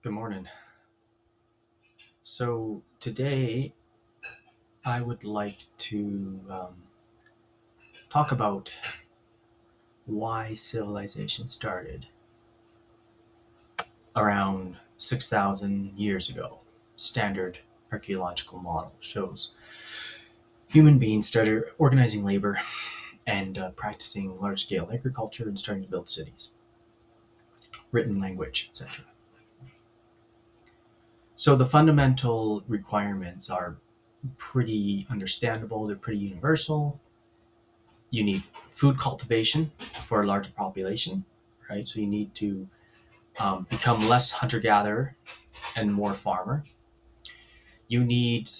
Good morning. So today I would like to talk about why civilization started around 6,000 years ago. Standard archaeological model shows human beings started organizing labor and practicing large scale agriculture and starting to build cities, written language, etc. So the fundamental requirements are pretty understandable, they're pretty universal. You need food cultivation for a larger population, right? So you need to become less hunter gatherer and more farmer. You need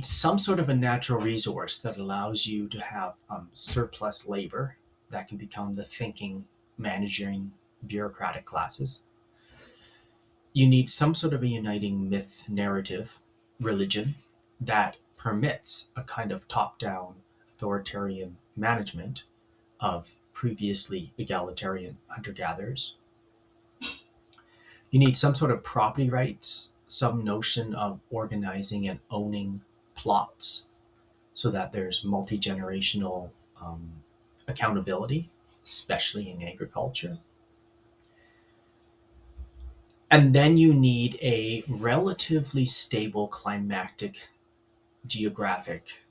some sort of a natural resource that allows you to have surplus labor that can become the thinking, managing, bureaucratic classes. You need some sort of a uniting myth, narrative, religion that permits a kind of top-down authoritarian management of previously egalitarian hunter gatherers. You need some sort of property rights, some notion of organizing and owning plots so that there's multi generational accountability, especially in agriculture. And then you need a relatively stable climatic, geographic,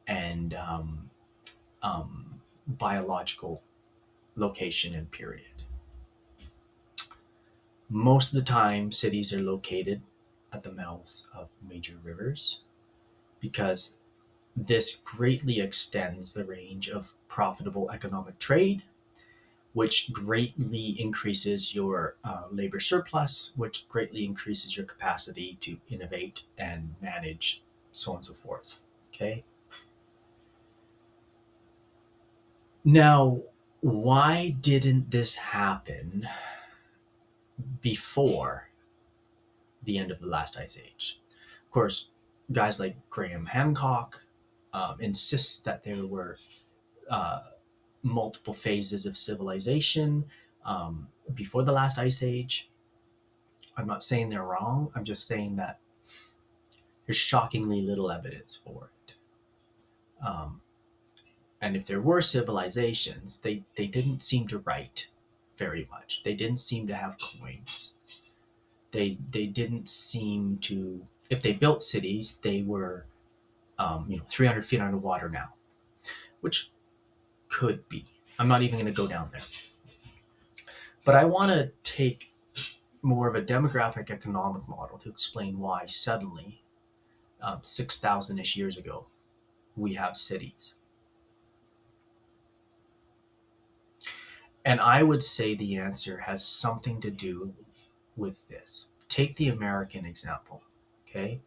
and biological location and period. Most of the time, cities are located at the mouths of major rivers because this greatly extends the range of profitable economic trade, which greatly increases your labor surplus, which greatly increases your capacity to innovate and manage, so on and so forth. Okay. Now, why didn't this happen before the end of the last ice age? Of course, guys like Graham Hancock insist that there were uh, multiple phases of civilization before the last ice age. I'm not saying they're wrong. I'm just saying that there's shockingly little evidence for it. Um, and if there were civilizations, they didn't seem to write very much. They didn't seem to have coins. They didn't seem to. If they built cities, they were 300 feet underwater now, which could be. I'm not even going to go down there. But I want to take more of a demographic economic model to explain why suddenly, 6,000 ish years ago, we have cities. And I would say the answer has something to do with this. Take the American example, okay?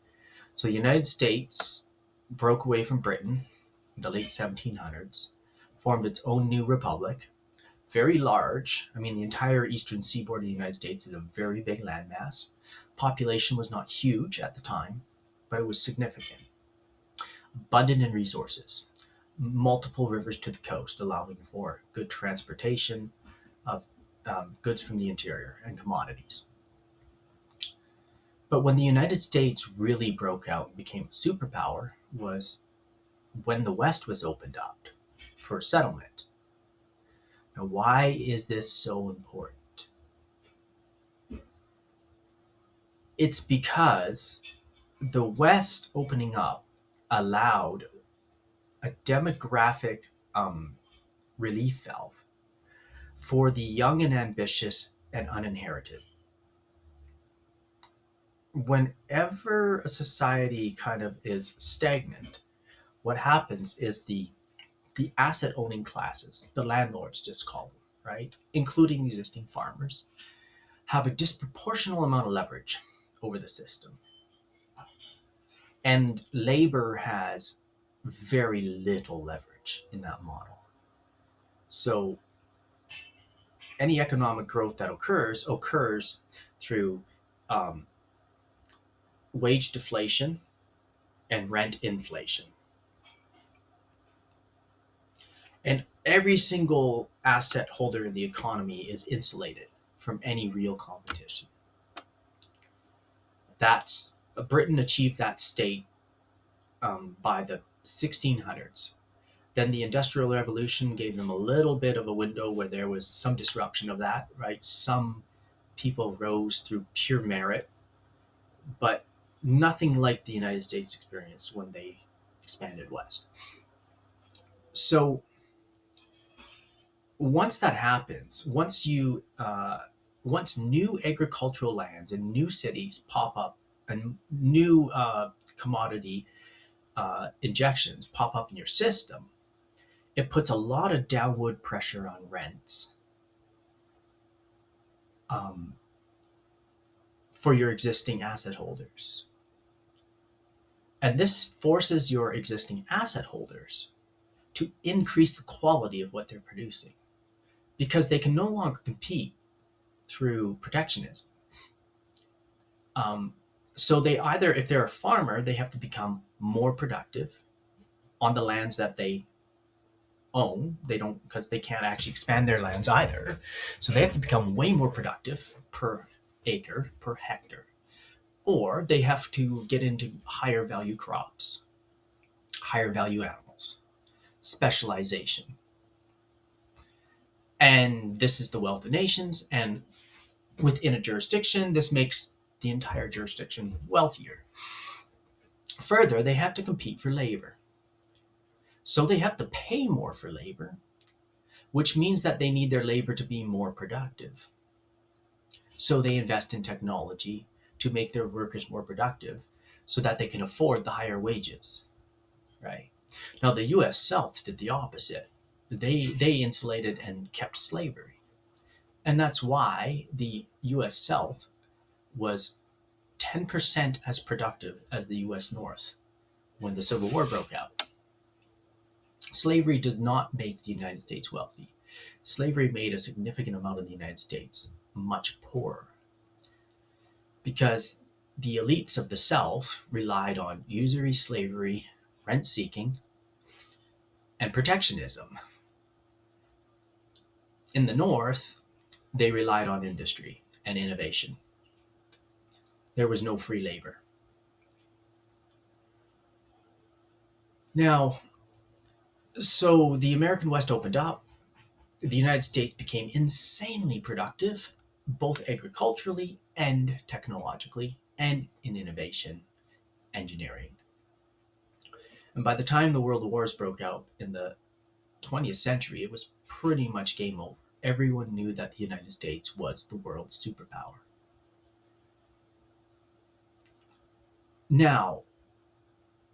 So the United States broke away from Britain in the late 1700s, formed its own new republic, very large. I mean, the entire eastern seaboard of the United States is a very big landmass. Population was not huge at the time, but it was significant. Abundant in resources, multiple rivers to the coast, allowing for good transportation of goods from the interior and commodities. But when the United States really broke out and became a superpower was when the West was opened up for settlement. Now, why is this so important? It's because the West opening up allowed a demographic relief valve for the young and ambitious and uninherited. Whenever a society kind of is stagnant, what happens is the asset owning classes, the landlords just call them, right, including existing farmers, have a disproportional amount of leverage over the system. And labor has very little leverage in that model. So any economic growth that occurs through um, wage deflation and rent inflation. And every single asset holder in the economy is insulated from any real competition. That's Britain achieved that state by the 1600s. Then the Industrial Revolution gave them a little bit of a window where there was some disruption of that, right? Some people rose through pure merit, but nothing like the United States experienced when they expanded west. So once that happens, once new agricultural lands and new cities pop up and new commodity injections pop up in your system, it puts a lot of downward pressure on rents um, for your existing asset holders. And this forces your existing asset holders to increase the quality of what they're producing because they can no longer compete through protectionism. Um, so they either, if they're a farmer, they have to become more productive on the lands that they own. They don't, because they can't actually expand their lands either. So they have to become way more productive per acre, per hectare. Or they have to get into higher value crops, higher value animals, specialization. And this is the wealth of nations. And within a jurisdiction, this makes the entire jurisdiction wealthier. Further, they have to compete for labor. So they have to pay more for labor, which means that they need their labor to be more productive. So they invest in technology to make their workers more productive so that they can afford the higher wages, right? Now, the US South did the opposite. They insulated and kept slavery. And that's why the US South was 10% as productive as the US North when the Civil War broke out. Slavery does not make the United States wealthy. Slavery made a significant amount of the United States much poorer because the elites of the South relied on usury, slavery, rent seeking, and protectionism. In the North, they relied on industry and innovation. There was no free labor. Now, so the American West opened up. The United States became insanely productive, both agriculturally and technologically, and in innovation, engineering. And by the time the world wars broke out in the 20th century, it was pretty much game over. Everyone knew that the United States was the world's superpower. Now,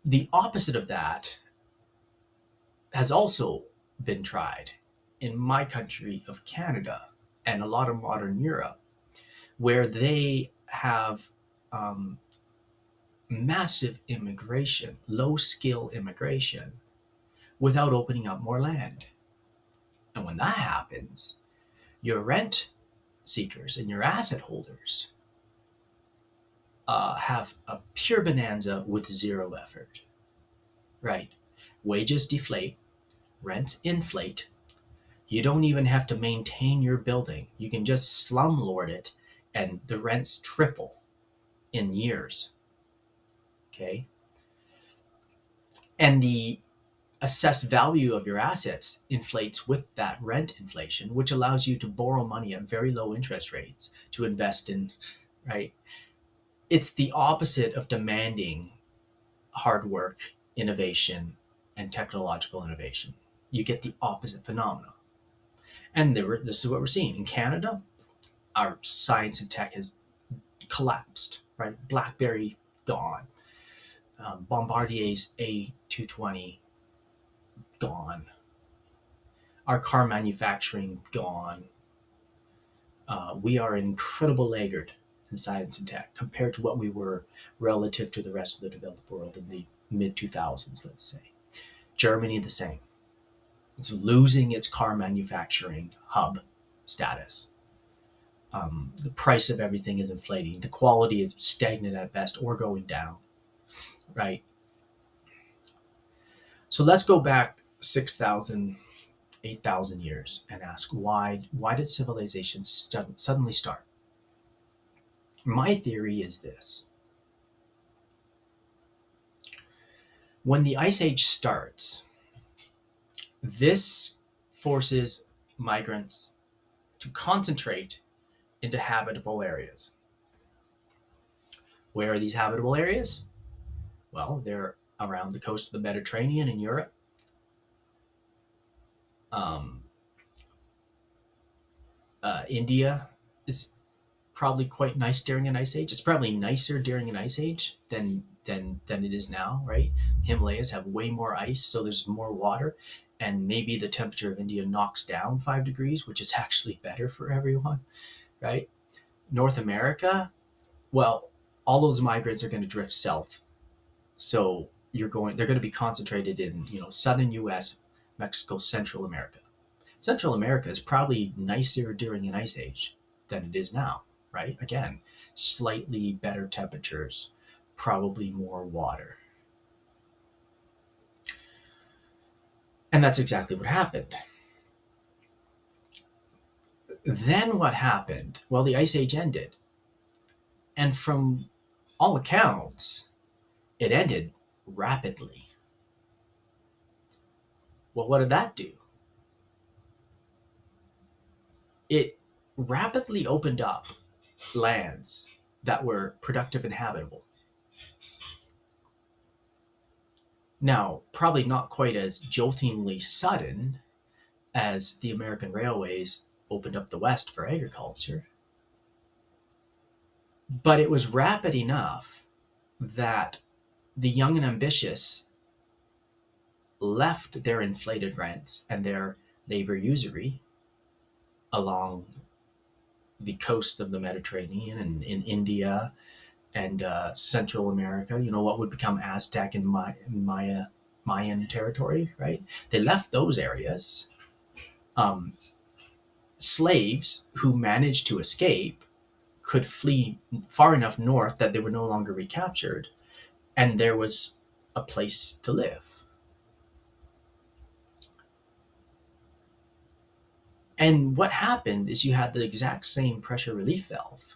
the opposite of that has also been tried in my country of Canada and a lot of modern Europe, where they have um, massive immigration, low skill immigration, without opening up more land. And when that happens, your rent seekers and your asset holders have a pure bonanza with zero effort, right? Wages deflate, rents inflate. You don't even have to maintain your building. You can just slumlord it and the rents triple in years. Okay. And the assessed value of your assets inflates with that rent inflation, which allows you to borrow money at very low interest rates to invest in, right? It's the opposite of demanding hard work, innovation, and technological innovation. You get the opposite phenomena. And this is what we're seeing. In Canada, our science and tech has collapsed, right? BlackBerry, gone. Bombardier's A220, gone. Our car manufacturing, gone. We are an incredible laggard in science and tech compared to what we were relative to the rest of the developed world in the mid 2000s, let's say. Germany, the same. It's losing its car manufacturing hub status. The price of everything is inflating. The quality is stagnant at best or going down, right? So let's go back 6,000 8,000 years and ask why did civilization suddenly start? My theory is this. When the ice age starts, this forces migrants to concentrate into habitable areas. Where are these habitable areas? Well, they're around the coast of the Mediterranean in Europe. Um, India is probably quite nice during an ice age. It's probably nicer during an ice age than it is now, right? Himalayas have way more ice, so there's more water, and maybe the temperature of India knocks down 5 degrees, which is actually better for everyone, right? North America, well, all those migrants are going to drift south, so they're going to be concentrated in southern U.S., Mexico, Central America. Central America is probably nicer during an ice age than it is now, right? Again, slightly better temperatures, probably more water. And that's exactly what happened. Then what happened? Well, the ice age ended. And from all accounts, it ended rapidly. Well, what did that do? It rapidly opened up lands that were productive and habitable. Now, probably not quite as joltingly sudden as the American railways opened up the West for agriculture, but it was rapid enough that the young and ambitious left their inflated rents and their labor usury along the coast of the Mediterranean and in India and Central America, what would become Aztec and Mayan territory, right? They left those areas. Um, Slaves who managed to escape could flee far enough north that they were no longer recaptured, and there was a place to live. And what happened is you had the exact same pressure relief valve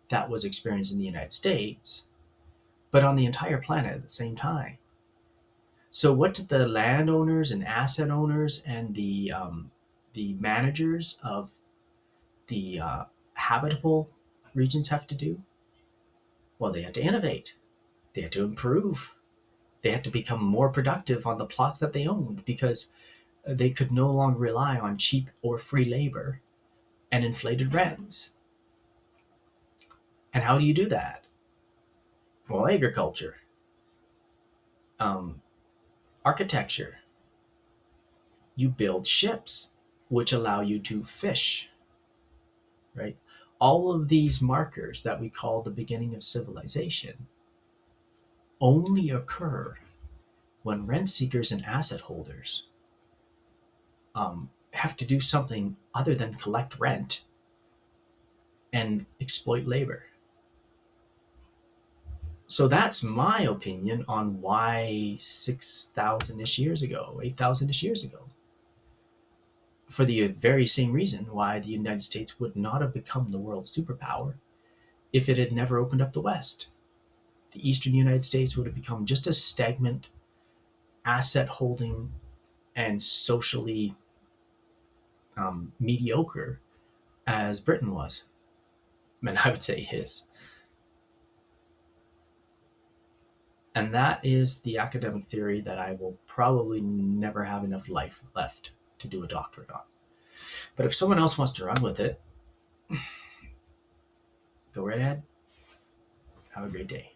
that was experienced in the United States, but on the entire planet at the same time. So, what did the landowners and asset owners and the managers of the habitable regions have to do? Well, they had to innovate. They had to improve. They had to become more productive on the plots that they owned because they could no longer rely on cheap or free labor and inflated rents. And how do you do that? Well, agriculture, um, architecture. You build ships, which allow you to fish, right? All of these markers that we call the beginning of civilization only occur when rent seekers and asset holders have to do something other than collect rent and exploit labor. So that's my opinion on why 6,000 ish years ago, 8,000 ish years ago, for the very same reason why the United States would not have become the world superpower if it had never opened up the West. The Eastern United States would have become just as stagnant, asset holding, and socially mediocre as Britain was. And I would say his. And that is the academic theory that I will probably never have enough life left to do a doctorate on. But if someone else wants to run with it, go right ahead. Have a great day.